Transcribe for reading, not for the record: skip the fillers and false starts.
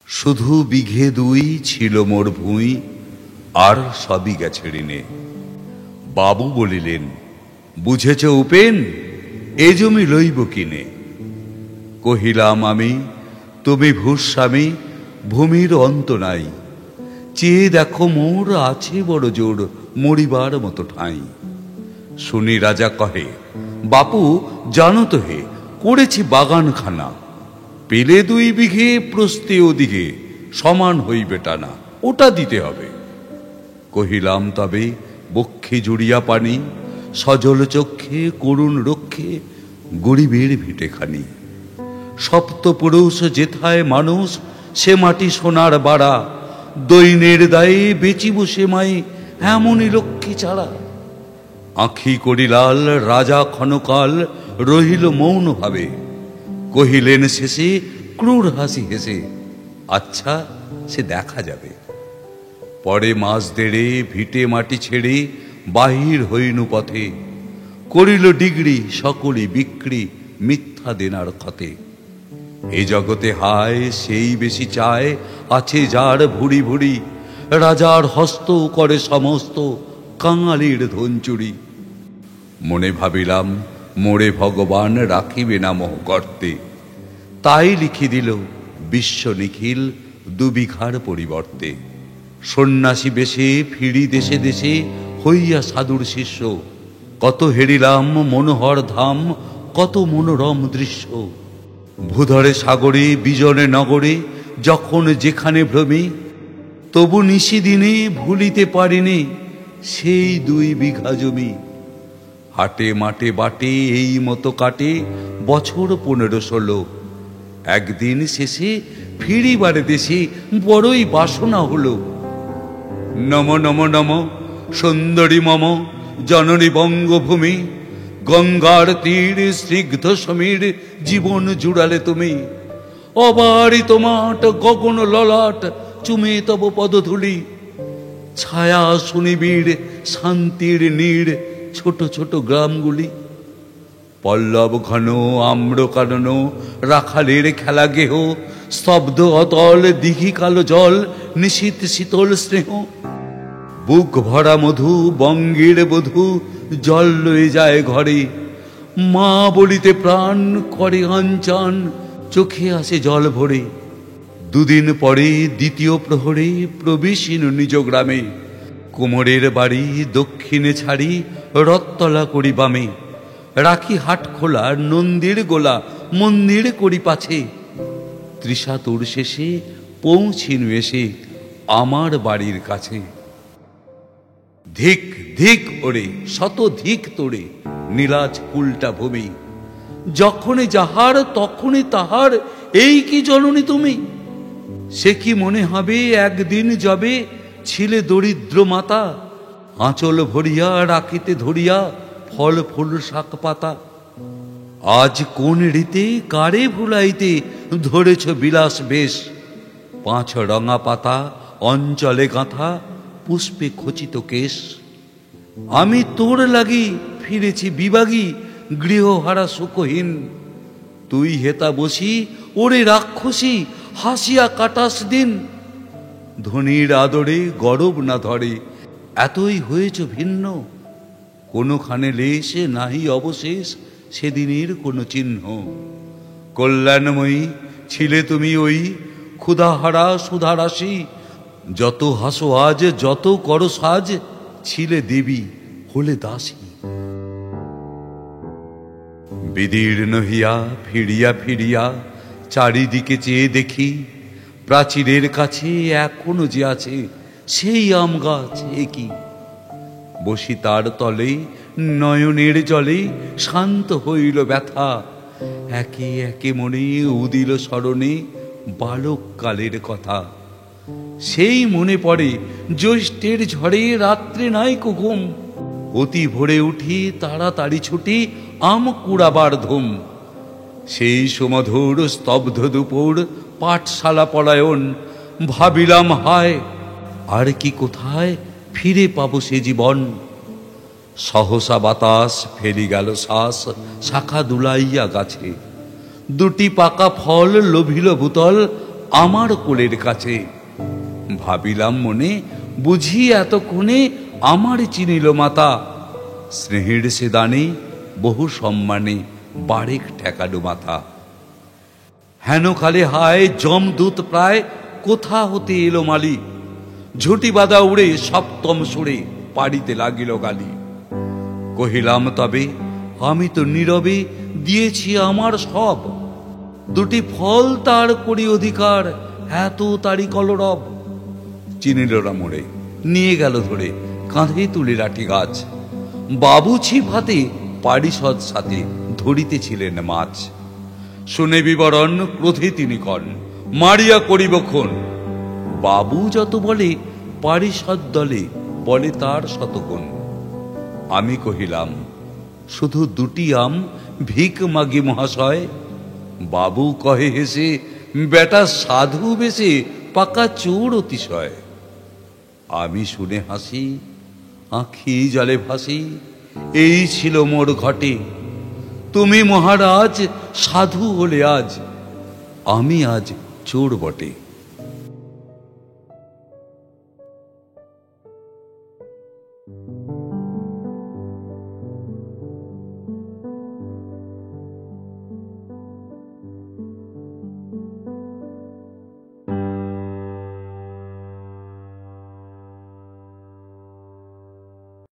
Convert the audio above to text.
শুধু বিঘে দুই ছিল মোর ভুঁই, আর সবই গেছে ঋণে। বাবু বলিলেন, বুঝেছ উপেন, এ জমি লইব কিনে। কহিলাম আমি, তুমি ভূস্বামী, ভূমির অন্ত নাই। চেয়ে দেখো মোর আছে বড় জোর, মরিবার মতো ঠাঁই। শুনি রাজা কহে, বাপু জানো তো হে, করেছি বাগানখানা। পেলে 2 বিঘে প্রস্তে ওদিকে, সমান হইবে টানা, ওটা দিতে হবে। কহিলাম তবে বক্ষে জুড়িয়া পানি, সজল চক্ষে করুণ রক্ষে, গরিবের ভিটেখানি। সপ্তপুরুষ যেথায় মানুষ, সে মাটি সোনার বাড়া। দৈনের দায়ে বেচিব সে মাই, এমনই লক্ষ্মী ছাড়া। আঁখি করিলাল রাজা ক্ষণকাল, রহিল মৌন ভাবে। কহিলেন শেষে ক্রূর হাসি হেসে, আচ্ছা সে দেখা যাবে। পরে মাস দেড়ে ভিটে মাটি ছেড়ে বাহির হইনু পথে। করিল ডিগ্রি সকলই বিক্রি, মিথ্যা দেনার ক্ষতে। এ জগতে হায় সেই বেশি চায়, আছে যার ভুরি ভুরি। রাজার হস্ত করে সমস্ত, কাঙালির ধন চুরি। মনে ভাবিলাম, মোরে ভগবান রাখিবে না মোহ গর্তে। তাই লিখি দিল বিশ্ব নিখিল 2 বিঘার পরিবর্তে। সন্ন্যাসী বেশে ফিরি দেশে দেশে, হইয়া সাধুর শিষ্য। কত হেরিলাম মনোহর ধাম, কত মনোরম দৃশ্য। ভূধরে সাগরে বিজনে নগরে, যখন যেখানে ভ্রমি। তবু নিশিদিনে ভুলিতে পারিনি সেই 2 বিঘা জমি। হাটে মাঠে বাটে এই মতো কাটে বছর 15-16। একদিন শেষে ফিরিবারে দেশে, বড়ই বাসনা হলো। নম নম নম সুন্দরী মম জননী বঙ্গভূমি। গঙ্গার তীর স্নিগ্ধ সমীর, জীবন জুড়ালে তুমি। অবারিত মাঠ গগন ললাট, চুমে তব পদধূলি। ছায়া সুনিবিড় শান্তির নীড়, ছোট ছোট গ্রামগুলি। পল্লব ঘন আম্র কানন, রাখালের খেলা গেহ। স্তব্ধ অতল দিঘি কালো জল, নিশীথ শীতল স্নেহ। বুক ভরা মধু বঙ্গের বধূ, জল লয়ে যায় ঘরে। মা বলিতে প্রাণ করে আঞ্চান, চোখে আসে জল ভরে। 2 দিন পরে দ্বিতীয় প্রহরে প্রবেশিন নিজ গ্রামে। কুমোরের বাড়ি দক্ষিণে ছাড়ি, রথতলা করি বামে। রাখি হাট খোলা নন্দীর গোলা, মন্দির করি পাছে। তৃষাতুর শেষে পৌঁছিনু এসে আমার বাড়ির কাছে। ধিক ধিক ওরে শত ধিক তোরে, নীলাজ উল্টা ভূমি। যখনই যাহার তখনই তাহার, এই কি জননী তুমি। সে কি মনে হবে একদিন যবে, ছিলে দরিদ্র মাতা। আঁচল ভরিয়া রাখিতে ধরিয়া, ফল ফুল শাক পাতা। আজ কোন রীতে কারে ভুলাইতে, ধরেছ বিলাস বেশ। 5 রঙা পাতা অঞ্চলে গাঁথা, পুষ্পে খচিত কেশ। আমি তোর লাগি ফিরেছি বিবাগী, গৃহহারা সুখহীন। তুই হেতা বসি ওরে রাক্ষসী, হাসিয়া কাটাস দিন। ধনীর আদরে গরব না ধরে, এতই হয়েছ ভিন্ন। কোনোখানে লেশে নাহি অবশেষ, সেদিনের কোনো চিহ্ন। কল্যাণময়ী ছিলে তুমি ওই, ক্ষুধাহারা সুধারাশি। যত হাসো আজ যত করো সাজ, ছিলে দেবী হলে দাসী। বিদীর্ণ হইয়া ফিরিয়া ফিরিয়া, চারিদিকে চেয়ে দেখি। প্রাচীরের কাছে এখনো যে আছে সেই আম গাছ, একই। বসি তার তলে নয়নের জলে, শান্ত হইল ব্যথা। একে একে মনে উদিল স্মরণে, বালককালের কথা। সেই মনে পড়ে জ্যৈষ্ঠের ঝড়ে রাত্রে নাই ঘুম। অতি ভোরে উঠি তাড়াতাড়ি ছুটি, আম কুড়াবার ধুম। সেই সুমধুর স্তব্ধ দুপুর, পাঠশালা পলায়ন। ভাবিলাম হায়, আর কি কোথায় ফিরে পাবো সে জীবন। সহসা বাতাস ফেলি গেল শ্বাস, শাখা দুলাইয়া গাছে। 2টি পাকা ফল লোভিল ভূতল, আমার কোলের কাছে। ভাবিলাম মনে, বুঝি এতক্ষণে আমার চিনিল মাতা। স্নেহের সে দানে বহু সম্মানে বারেক ঠেকানো মাথা। হেন কালে হায় যমদূত প্রায় কোথা হতে এলো মালি। ঝুটি বাঁধা উড়ে সপ্তম সুরে পাড়িতে লাগিল গালি। কহিলাম তবে আমি তো নীরবে দিয়েছি আমার সব, দুটি ফল তার করি অধিকার, এত তারি কলরব। চিনিল না মোড়ে, নিয়ে গেল ধরে কাঁধে তুলে লাঠি গাছ। বাবু ছিপ হাতে পারিষদ সাথে ধরিতেছিলেন মাছ। শুনে বিবরণ ক্রোধে তিনি কন, মারিয়া করিব খুন। বাবু যত বলে পারিষদ দলে বলে তার শতগুণ। আমি কহিলাম শুধু দুটি আম ভিক মাগি মহাশয়। বাবু কহে হেসে, বেটা সাধু বেশে পাকা চোর অতিশয়। আমি শুনে হাসি, আঁখি জলে ভাসি, এই ছিল মোর ঘটে। তুমি মহারাজ সাধু হলে আজ, আমি আজ চোর বটে।